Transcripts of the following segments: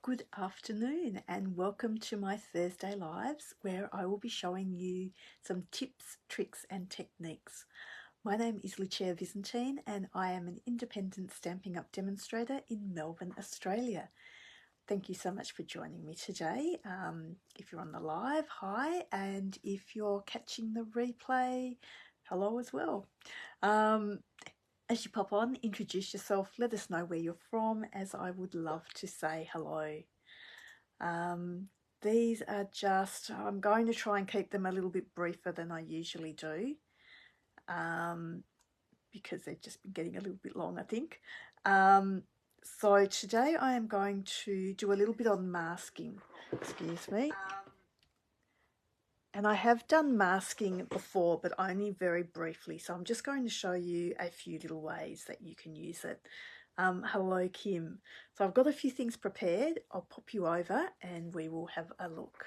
Good afternoon and welcome to my Thursday lives where I will be showing you some tips, tricks and techniques. My name is Lucia Visentin and I am an independent Stampin' Up demonstrator in Melbourne, Australia. Thank you so much for joining me today. If you're on the live, hi, and if you're catching the replay, hello as well. As you pop on, introduce yourself, let us know where you're from, as I would love to say hello. These are just, I'm going to try and keep them a little bit briefer than I usually do, because they've just been getting a little bit long, I think. So today I am going to do a little bit on masking, excuse me. And I have done masking before, but only very briefly. So I'm just going to show you a few little ways that you can use it. Hello, Kim. So I've got a few things prepared. I'll pop you over and we will have a look.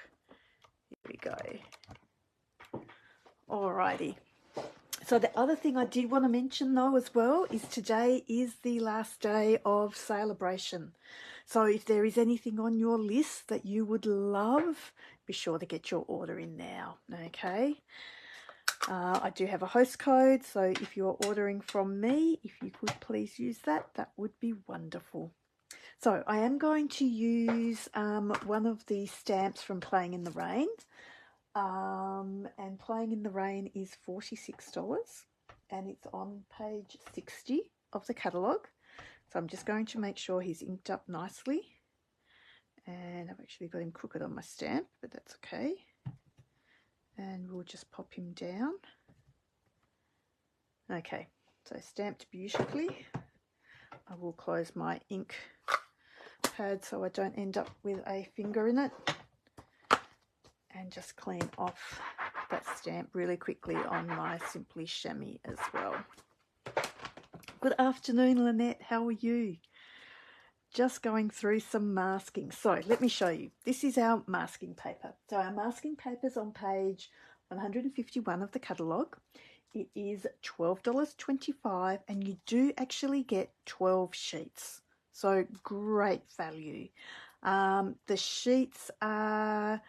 Here we go. Alrighty. So the other thing I did want to mention though as well is today is the last day of celebration. So if there is anything on your list that you would love, be sure to get your order in now, okay? I do have a host code, so if you're ordering from me, if you could please use that, that would be wonderful. So I am going to use one of the stamps from Playing in the Rain. And Playing in the Rain is $46 and it's on page 60 of the catalogue. So I'm just going to make sure he's inked up nicely, and I've actually got him crooked on my stamp, but that's okay. And we'll just pop him down. Okay, so stamped beautifully. I will close my ink pad so I don't end up with a finger in it, and just clean off that stamp really quickly on my Simply Chamois as well. Good afternoon, Lynette. How are you? Just going through some masking. So let me show you. This is our masking paper. So our masking paper is on page 151 of the catalogue. It is $12.25 and you do actually get 12 sheets. So great value. The sheets are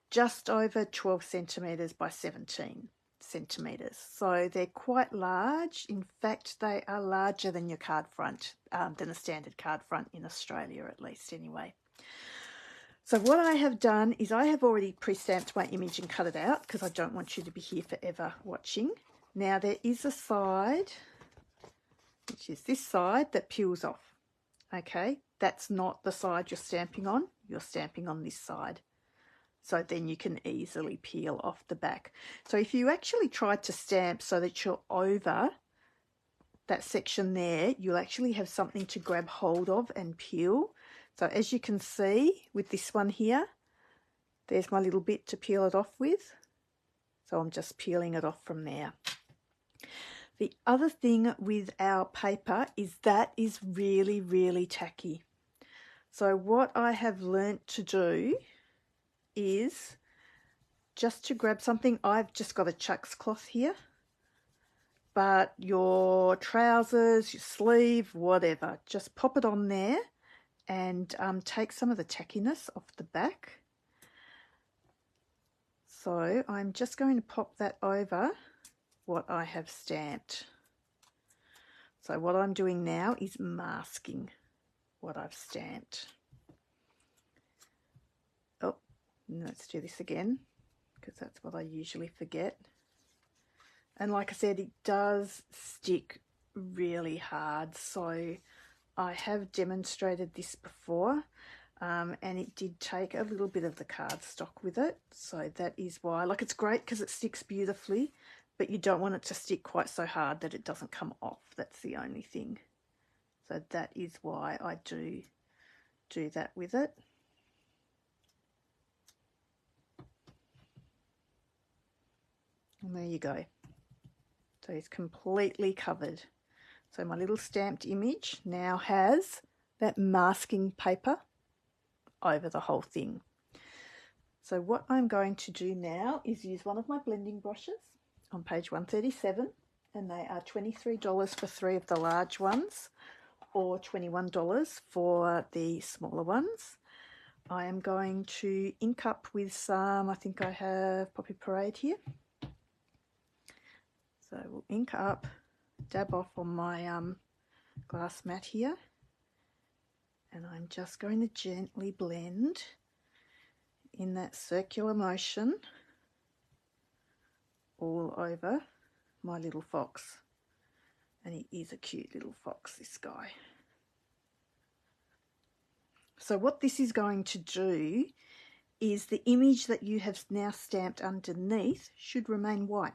just over 12 centimetres by 17 centimetres. So they're quite large. In fact, they are larger than your card front, than a standard card front in Australia, at least anyway. So what I have done is I have already pre-stamped my image and cut it out because I don't want you to be here forever watching. Now there is a side, which is this side, that peels off. Okay, that's not the side you're stamping on. You're stamping on this side. So then you can easily peel off the back. So if you actually try to stamp so that you're over that section there, you'll actually have something to grab hold of and peel. So as you can see with this one here, there's my little bit to peel it off with. So I'm just peeling it off from there. The other thing with our paper is that is really, really tacky. So what I have learnt to do is just to grab something. I've just got a chucks cloth here, but your trousers, your sleeve, whatever, just pop it on there and take some of the tackiness off the back. So I'm just going to pop that over what I have stamped. So what I'm doing now is masking what I've stamped. Let's do this again because that's what I usually forget. And like I said, it does stick really hard. So I have demonstrated this before and it did take a little bit of the cardstock with it. So that is why, like, it's great because it sticks beautifully, but you don't want it to stick quite so hard that it doesn't come off. That's the only thing. So that is why I do that with it. And there you go. So it's completely covered. So my little stamped image now has that masking paper over the whole thing. So what I'm going to do now is use one of my blending brushes on page 137, and they are $23 for 3 of the large ones or $21 for the smaller ones. I am going to ink up with some, I think I have Poppy Parade here. So we'll ink up, dab off on my glass mat here, and I'm just going to gently blend in that circular motion all over my little fox. And he is a cute little fox, this guy. So what this is going to do is the image that you have now stamped underneath should remain white.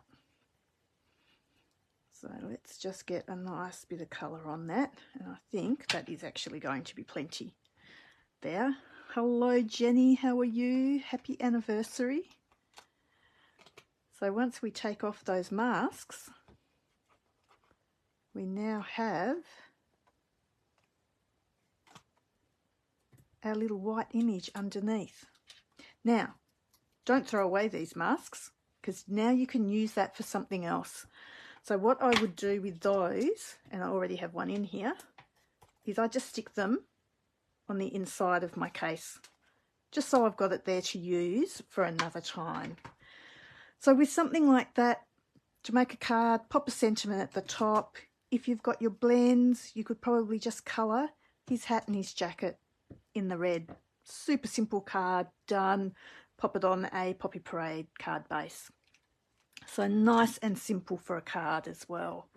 So let's just get a nice bit of colour on that, and I think that is actually going to be plenty there. Hello Jenny, how are you? Happy anniversary. So once we take off those masks, we now have our little white image underneath. Now, don't throw away these masks, because now you can use that for something else. So what I would do with those, and I already have one in here, is I just stick them on the inside of my case, just so I've got it there to use for another time. So with something like that, to make a card, pop a sentiment at the top. If you've got your blends, you could probably just colour his hat and his jacket in the red. Super simple card, done. Pop it on a Poppy Parade card base. So nice and simple for a card as well.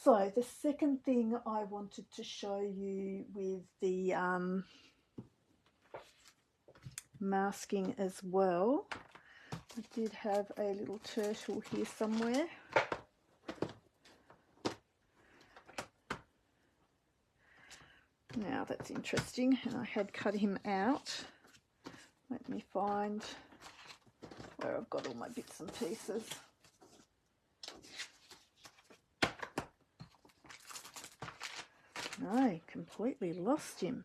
So the second thing I wanted to show you with the masking as well, I did have a little turtle here somewhere. Now that's interesting, and I had cut him out. Let me find where I've got all my bits and pieces. No, completely lost him.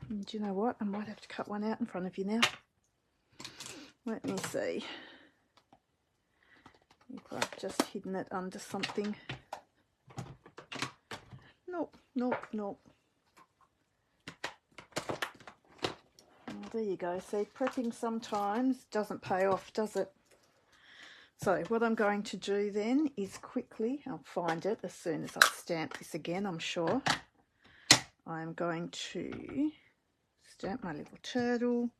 And do you know what? I might have to cut one out in front of you now. Let me see if I've just hidden it under something. Nope, nope, nope. There you go. See, prepping sometimes doesn't pay off, does it? So what I'm going to do then is quickly, I'll find it as soon as I stamp this again, I'm sure. I'm going to stamp my little turtle.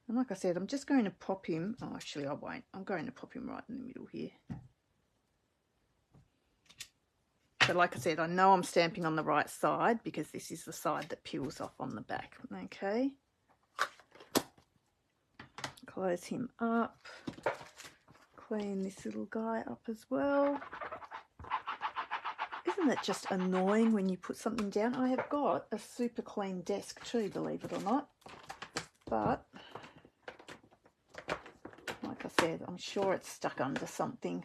And like I said, I'm just going to pop him. Oh, actually I won't. I'm going to pop him right in the middle here. But like I said, I know I'm stamping on the right side because this is the side that peels off on the back. Okay. Close him up, clean this little guy up as well. Isn't it just annoying when you put something down? I have got a super clean desk too, believe it or not, but like I said, I'm sure it's stuck under something.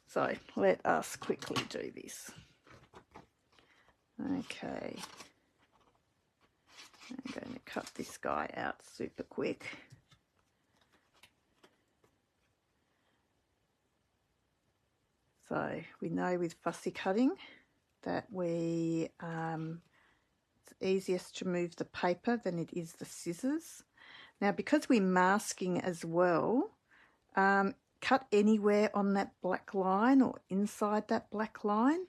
So let us quickly do this. Okay, I'm going to cut this guy out super quick. So we know with fussy cutting that it's easiest to move the paper than it is the scissors. Now because we're masking as well, cut anywhere on that black line or inside that black line.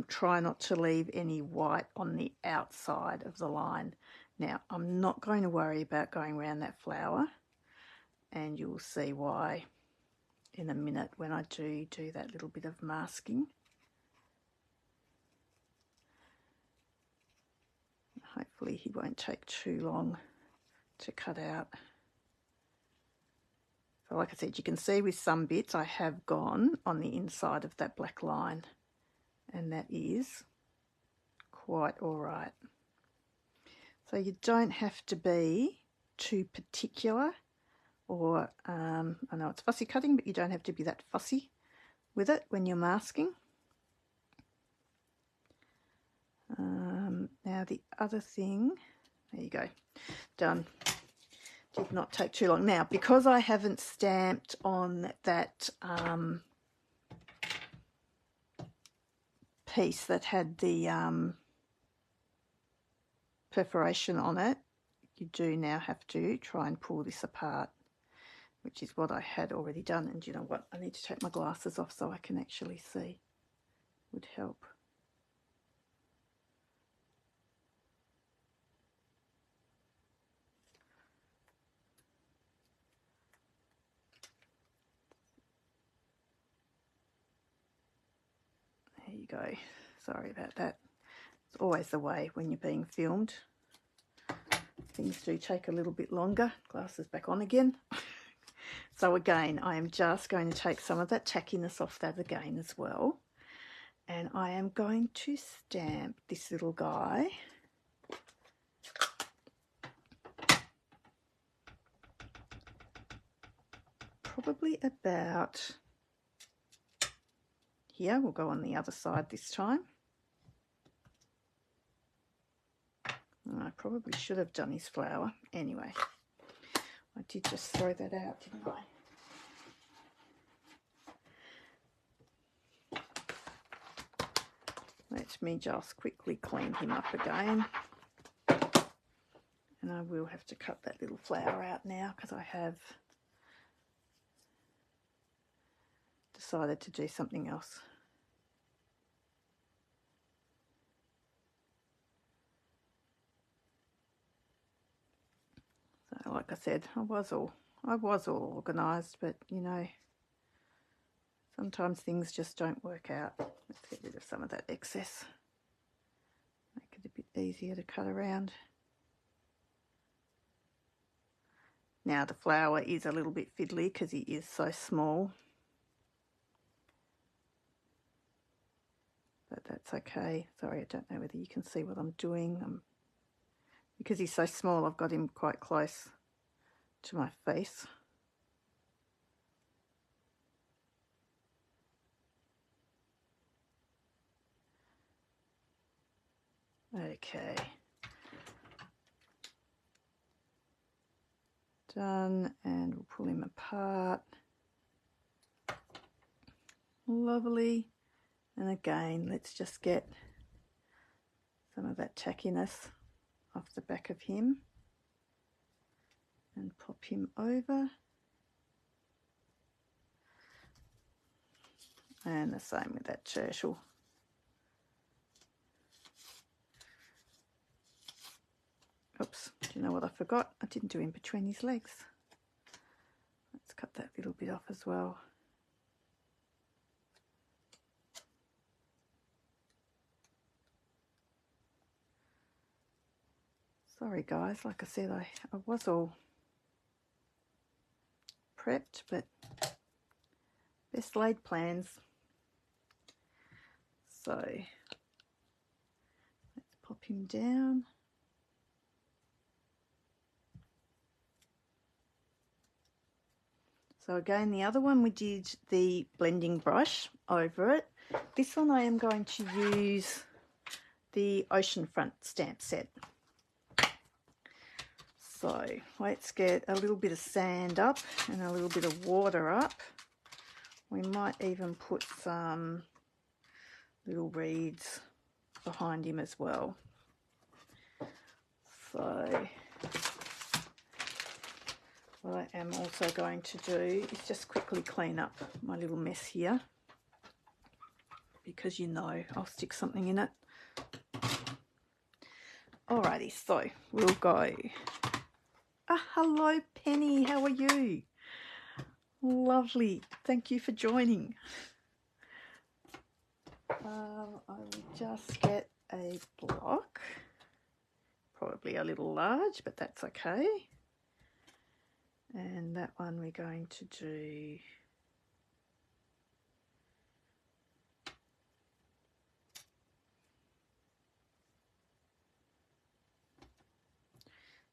Try not to leave any white on the outside of the line. Now I'm not going to worry about going around that flower, and you'll see why in a minute when I do that little bit of masking. Hopefully he won't take too long to cut out. So like I said, you can see with some bits I have gone on the inside of that black line, and that is quite all right. So you don't have to be too particular, or I know it's fussy cutting, but you don't have to be that fussy with it when you're masking. Now the other thing, there you go, done. Did not take too long. Now because I haven't stamped on that piece that had the perforation on it, you do now have to try and pull this apart, which is what I had already done. And you know what? I need to take my glasses off so I can actually see. Would help. There you go. Sorry about that. It's always the way when you're being filmed. Things do take a little bit longer. Glasses back on again. So again, I am just going to take some of that tackiness off that again as well. And I am going to stamp this little guy. Probably about here. We'll go on the other side this time. I probably should have done his flower. Anyway, I did just throw that out, didn't I? Let me just quickly clean him up again. And I will have to cut that little flower out now because I have decided to do something else. So like I said, I was all organised, but you know, sometimes things just don't work out. Let's get rid of some of that excess. Make it a bit easier to cut around. Now the flower is a little bit fiddly because he is so small. But that's okay. Sorry, I don't know whether you can see what I'm doing. Because he's so small, I've got him quite close to my face. Okay. Done, and we'll pull him apart. Lovely. And again, let's just get some of that tackiness off the back of him and pop him over. And the same with that turtle. Oops, do you know what I forgot? I didn't do in between his legs. Let's cut that little bit off as well. Sorry guys, like I said, I was all prepped, but best laid plans. So let's pop him down. So again, the other one we did the blending brush over it. This one I am going to use the Oceanfront stamp set. So let's get a little bit of sand up and a little bit of water up. We might even put some little reeds behind him as well. So what I am also going to do is just quickly clean up my little mess here, because you know I'll stick something in it. Alrighty, so we'll go. Hello Penny, how are you? Lovely, thank you for joining. I will just get a block, probably a little large, but that's okay. And that one we're going to do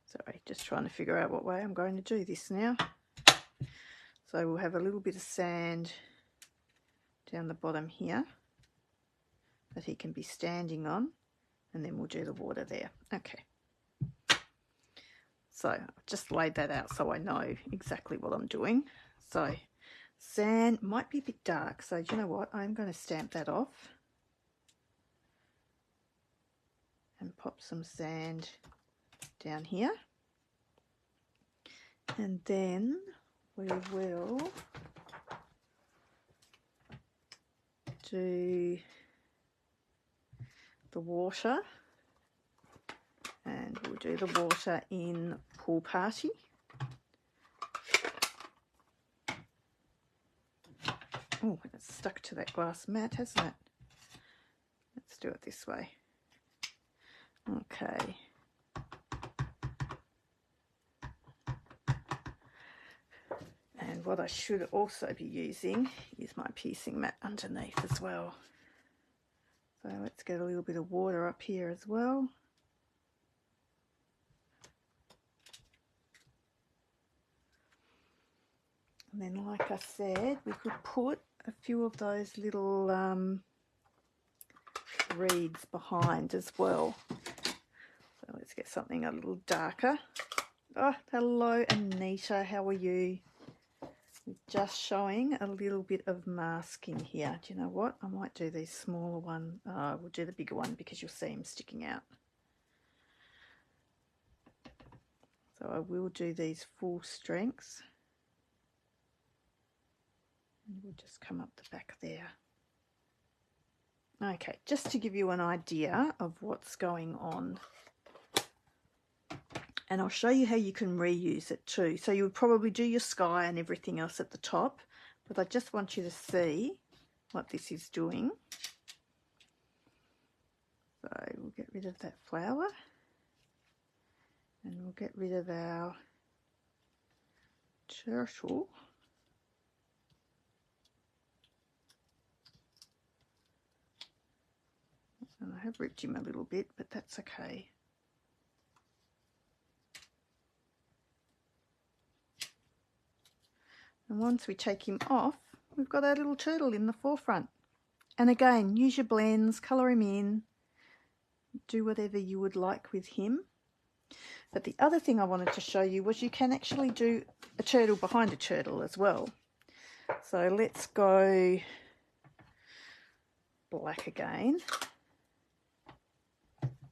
sorry, just trying to figure out what way I'm going to do this now. So we'll have a little bit of sand down the bottom here that he can be standing on, and then we'll do the water there. Okay. So I've just laid that out so I know exactly what I'm doing. So sand might be a bit dark, so do you know what? I'm going to stamp that off and pop some sand down here. And then we will do the water, and we'll do the water in Pool Party. Oh, it's stuck to that glass mat, hasn't it? Let's do it this way. Okay. And what I should also be using is my piecing mat underneath as well. So let's get a little bit of water up here as well. And then, like I said, we could put a few of those little reeds behind as well. So let's get something a little darker. Oh, hello Anita, how are you? Just showing a little bit of masking here. Do you know what? I might do these smaller one. We'll do the bigger one because you'll see them sticking out. So I will do these full strengths. And we'll just come up the back there. Okay, just to give you an idea of what's going on. And I'll show you how you can reuse it too. So you would probably do your sky and everything else at the top, but I just want you to see what this is doing. So we'll get rid of that flower, and we'll get rid of our turtle. And I have ripped him a little bit, but that's okay. And once we take him off, we've got our little turtle in the forefront. And again, use your blends, colour him in, do whatever you would like with him. But the other thing I wanted to show you was you can actually do a turtle behind a turtle as well. So let's go black again.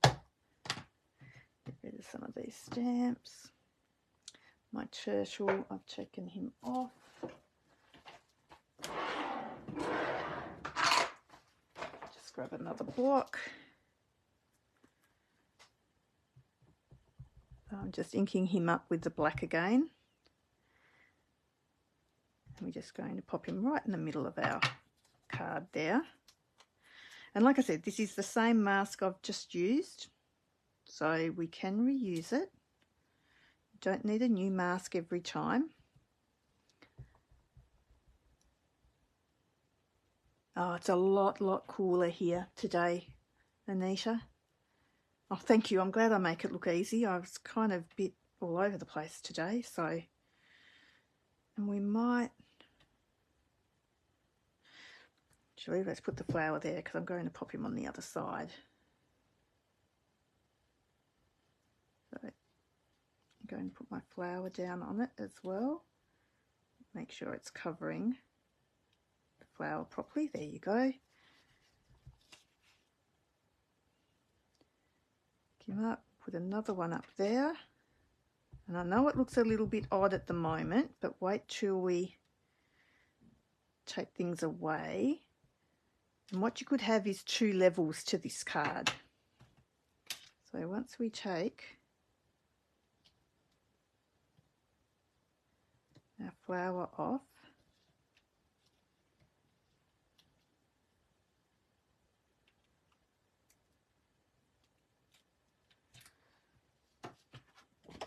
Get rid of some of these stamps. My turtle, I've taken him off. Just grab another block. I'm just inking him up with the black again. And we're just going to pop him right in the middle of our card there. And like I said, this is the same mask I've just used, so we can reuse it. Don't need a new mask every time. Oh, it's a lot cooler here today, Anita. Oh, thank you. I'm glad I make it look easy. I was kind of a bit all over the place today, so... And we might... Actually, let's put the flower there because I'm going to pop him on the other side. So I'm going to put my flower down on it as well. Make sure it's covering the flower properly. There you go. Pick him up, put another one up there. And I know it looks a little bit odd at the moment, but wait till we take things away. And what you could have is two levels to this card. So once we take our flower off,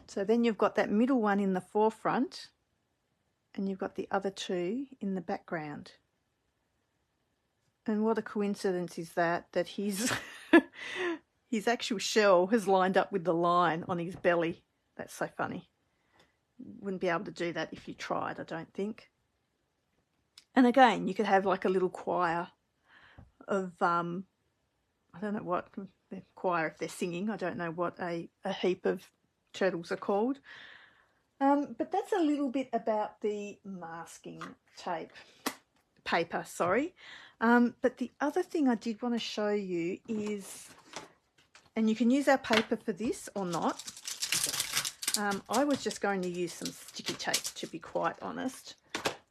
so then you've got that middle one in the forefront and you've got the other two in the background. And what a coincidence is that his his actual shell has lined up with the line on his belly. That's so funny. Wouldn't be able to do that if you tried, I don't think. And again, you could have like a little choir of, I don't know what, the choir if they're singing. I don't know what a heap of turtles are called. But that's a little bit about the masking paper, sorry. But the other thing I did want to show you is, and you can use our paper for this or not, I was just going to use some sticky tape, to be quite honest,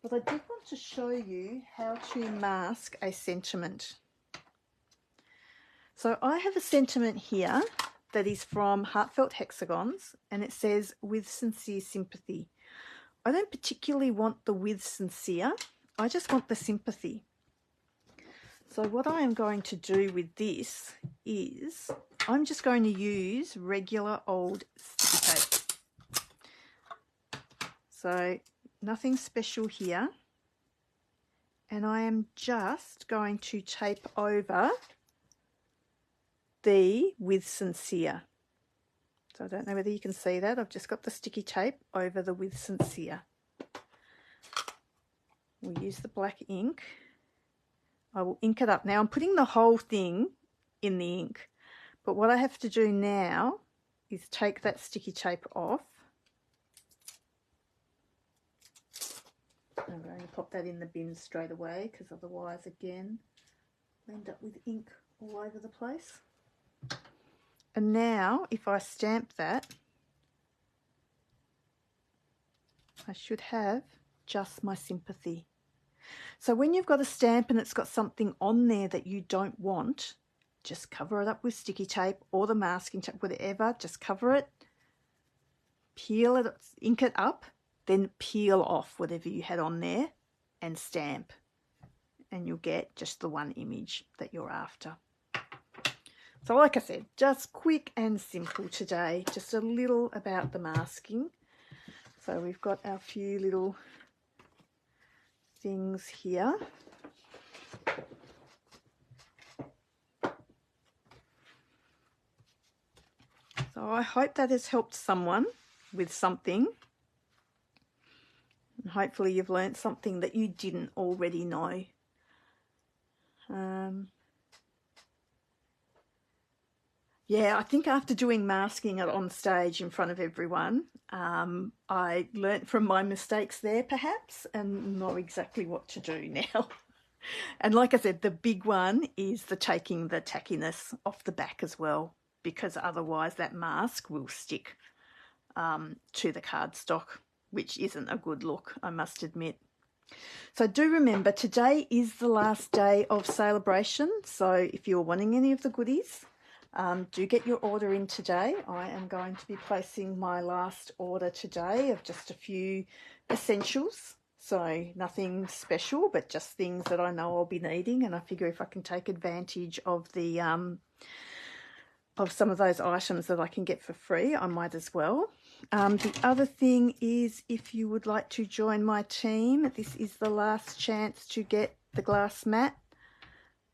but I did want to show you how to mask a sentiment. So I have a sentiment here that is from Heartfelt Hexagons, and it says, "With sincere sympathy." I don't particularly want the "with sincere," I just want the sympathy. So what I am going to do with this is I'm just going to use regular old sticky tape. So nothing special here. And I am just going to tape over the "with sincere." So I don't know whether you can see that. I've just got the sticky tape over the "with sincere." We'll use the black ink. I will ink it up. Now I'm putting the whole thing in the ink, but what I have to do now is take that sticky tape off. I'm going to pop that in the bin straight away, because otherwise, again, I'll end up with ink all over the place. And now, if I stamp that, I should have just my sympathy. So when you've got a stamp and it's got something on there that you don't want, just cover it up with sticky tape or the masking tape, whatever, just cover it, peel it, ink it up, then peel off whatever you had on there and stamp. And you'll get just the one image that you're after. So like I said, just quick and simple today, just a little about the masking. So we've got our few little things here. So I hope that has helped someone with something. And hopefully you've learned something that you didn't already know. Yeah, I think after doing masking it on stage in front of everyone, I learnt from my mistakes there perhaps, and know exactly what to do now. And like I said, the big one is taking the tackiness off the back as well, because otherwise that mask will stick to the cardstock, which isn't a good look, I must admit. So do remember, today is the last day of celebration, so if you're wanting any of the goodies, do get your order in today. I am going to be placing my last order today of just a few essentials. So nothing special, but just things that I know I'll be needing. And I figure if I can take advantage of the of some of those items that I can get for free, I might as well. The other thing is, if you would like to join my team, this is the last chance to get the glass mat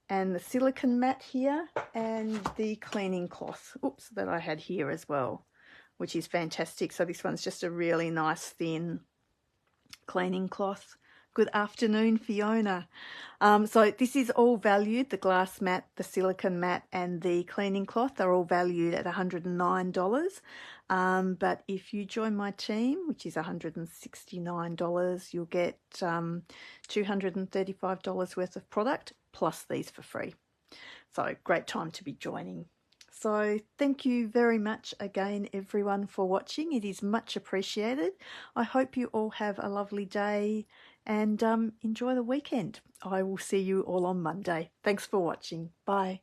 and the silicone mat here, and the cleaning cloth, that I had here as well, which is fantastic. So this one's just a really nice thin cleaning cloth. Good afternoon, Fiona. So this is all valued, the glass mat, the silicone mat and the cleaning cloth, they're all valued at $109. But if you join my team, which is $169, you'll get $235 worth of product plus these for free. So great time to be joining. So thank you very much again, everyone, for watching. It is much appreciated. I hope you all have a lovely day and enjoy the weekend. I will see you all on Monday. Thanks for watching. Bye.